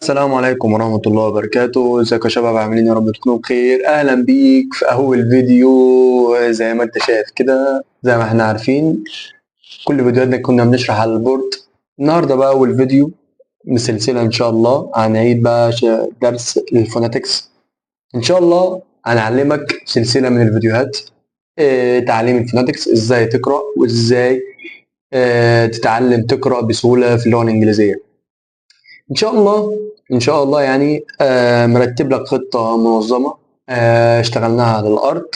السلام عليكم ورحمة الله وبركاته. ازيكم يا شباب؟ عاملين يا رب تكونوا بخير. اهلا بيك في اول فيديو. زي ما انت شايف كده، زي ما احنا عارفين كل فيديوهاتنا كنا بنشرح على البورد. النهارده بقى اول فيديو من سلسلة ان شاء الله. هنعيد بقى درس الفوناتكس ان شاء الله. هنعلمك سلسلة من الفيديوهات، تعليم الفوناتكس، ازاي تقرأ وازاي تتعلم تقرأ بسهولة في اللغة الإنجليزية. ان شاء الله ان شاء الله يعني مرتب لك خطة منظمة، اشتغلناها على الارض.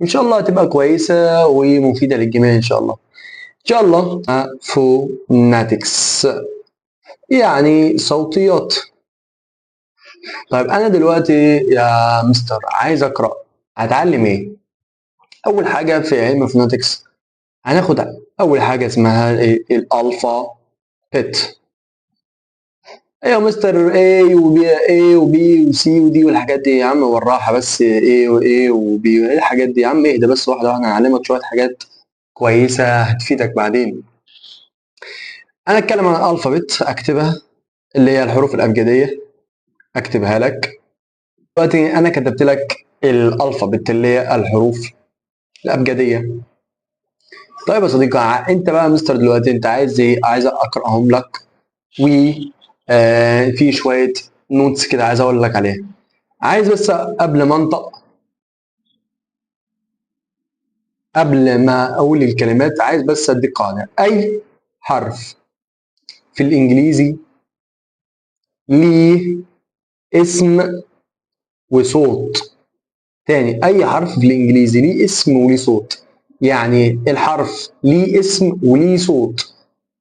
ان شاء الله هتبقى كويسة ومفيدة للجميع ان شاء الله. ان شاء الله فوناتكس يعني صوتيات. طيب انا دلوقتي يا مستر عايز اقرأ، هتعلم ايه؟ اول حاجة في علم فوناتكس هناخد اول حاجة اسمها الالفا بت. ايوه مستر، A وبي A وبي وسي ودي والحاجات دي يا عم بالراحه بس. A وA وبي ايه الحاجات دي يا عم؟ اهدى بس واحده واحده، هنعلمك شويه حاجات كويسه هتفيدك بعدين. انا اتكلم عن الالفابت، اكتبها اللي هي الحروف الابجديه، اكتبها لك دلوقتي. انا كتبت لك الالفابت اللي هي الحروف الابجديه. طيب يا صديقي، انت بقى مستر دلوقتي انت عايز ايه؟ عايز اقراهم لك و في شويه نوتس كده عايز اقول لك عليها. عايز بس قبل ما انطق، قبل ما اقول الكلمات، عايز بس اديك قاعده. اي حرف في الانجليزي ليه اسم وصوت. تاني، اي حرف في الانجليزي ليه اسم وليه صوت. يعني الحرف ليه اسم وليه صوت.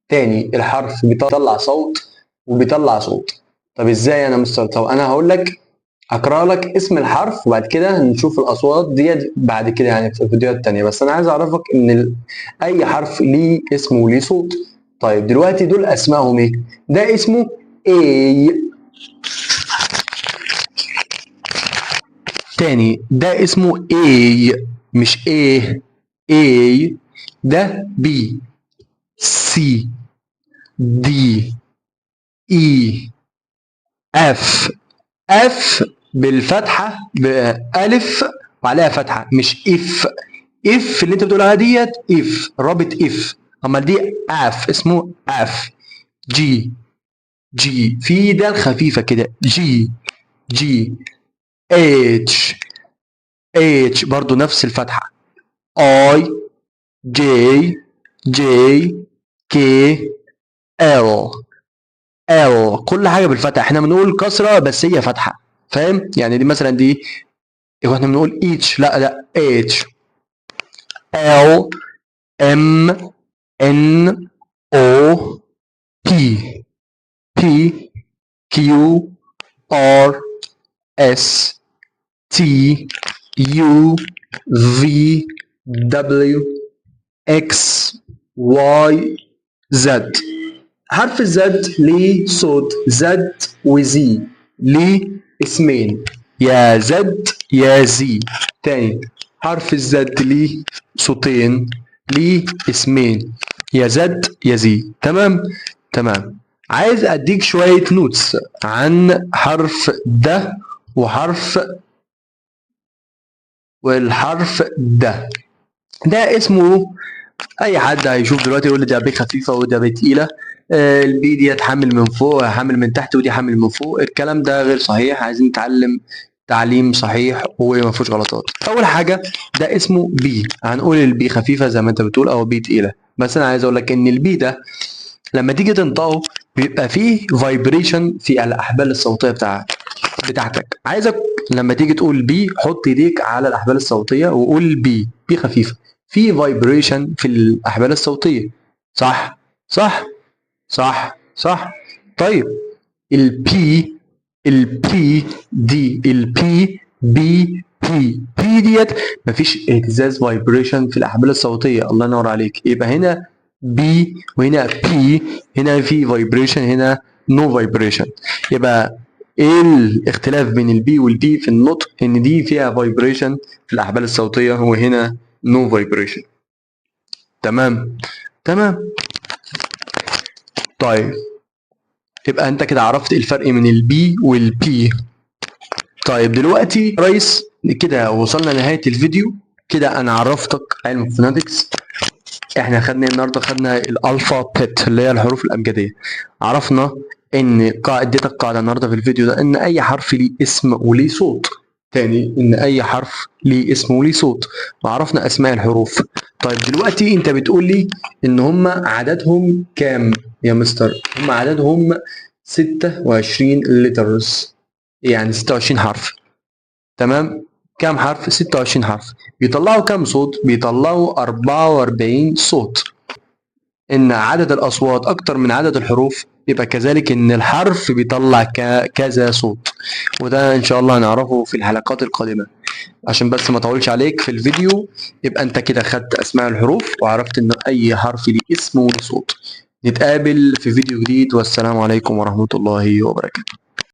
تاني، الحرف بيطلع صوت وبيطلع صوت. طب ازاي انا مستر؟ طب انا هقول لك، هقرا لك اسم الحرف وبعد كده هنشوف الاصوات دي بعد كده يعني في الفيديوهات التانية. بس انا عايز اعرفك ان اي حرف ليه اسم وليه صوت. طيب دلوقتي دول اسمائهم ايه؟ ده اسمه A. تاني، ده اسمه A مش A. A. ده B. C. D. E. F. F بالفتحة بألف وعليها فتحة، مش اف. اف اللي انت بتقولها ديت اف، رابط اف. اما دي اف، اسمه اف. جي. جي في ده الخفيفة كده، جي. جي. اتش. اتش برضو نفس الفتحة. اي. جي. جي. كي. ال. ال كل حاجة بالفتحة. احنا بنقول كسرة بس هي فتحة، فاهم؟ يعني دي مثلا دي، احنا بنقول اتش، لا لا اتش. ال. ام. ان. او. بي. بي. كيو. ار. اس. تي. يو. في. دبليو. اكس. واي. زد. حرف الزد ليه صوت، زد وزي ليه اسمين، يا زد يا زي. تاني، حرف الزد ليه صوتين، ليه اسمين، يا زد يا زي. تمام. تمام. عايز اديك شوية نوتس عن حرف ده وحرف والحرف ده. ده اسمه، اي حد هيشوف دلوقتي يقول لي ده بي خفيفه وده بي تقيله. البي ديت حامل من فوق حامل من تحت ودي حامل من فوق. الكلام ده غير صحيح. عايزين نتعلم تعليم صحيح وما فيهوش غلطات. اول حاجه ده اسمه بي، هنقول البي خفيفه زي ما انت بتقول او بي تقيله. بس انا عايز اقول لك ان البي ده لما تيجي تنطقه بيبقى فيه فايبريشن في الاحبال الصوتيه بتاعتك. عايزك لما تيجي تقول بي حط ايديك على الاحبال الصوتيه وقول بي. بي خفيفه، في فايبريشن في الاحبال الصوتيه. صح صح صح صح. طيب البي، البي دي البي بي بي ديت مفيش اهتزاز فايبريشن في الاحبال الصوتيه. الله ينور عليك. يبقى هنا بي وهنا بي، هنا في فايبريشن هنا نو فايبريشن. يبقى ايه الاختلاف بين البي والبي في النطق؟ ان دي فيها فايبريشن في الاحبال الصوتيه وهنا نو فايبريشن. تمام. تمام. طيب يبقى انت كده عرفت الفرق من البي والبي. طيب دلوقتي يا ريس كده وصلنا لنهاية الفيديو. كده انا عرفتك علم الفوناتكس. احنا خدنا النهارده خدنا الالفابت اللي هي الحروف الابجديه. عرفنا ان اديتك قاعده النهارده في الفيديو ده ان اي حرف ليه اسم وليه صوت. تاني ان اي حرف ليه اسم وليه صوت. وعرفنا اسماء الحروف. طيب دلوقتي انت بتقول لي ان هم عددهم كام يا مستر؟ هم عددهم 26 لترز، يعني 26 حرف. تمام. كام حرف؟ 26 حرف. بيطلعوا كام صوت؟ بيطلعوا 44 صوت. ان عدد الاصوات اكتر من عدد الحروف، يبقى كذلك ان الحرف بيطلع كذا صوت. وده ان شاء الله هنعرفه في الحلقات القادمة. عشان بس ما اطولش عليك في الفيديو، يبقى انت كده خدت اسماء الحروف وعرفت ان اي حرف ليه اسم وليه صوت. نتقابل في فيديو جديد، والسلام عليكم ورحمة الله وبركاته.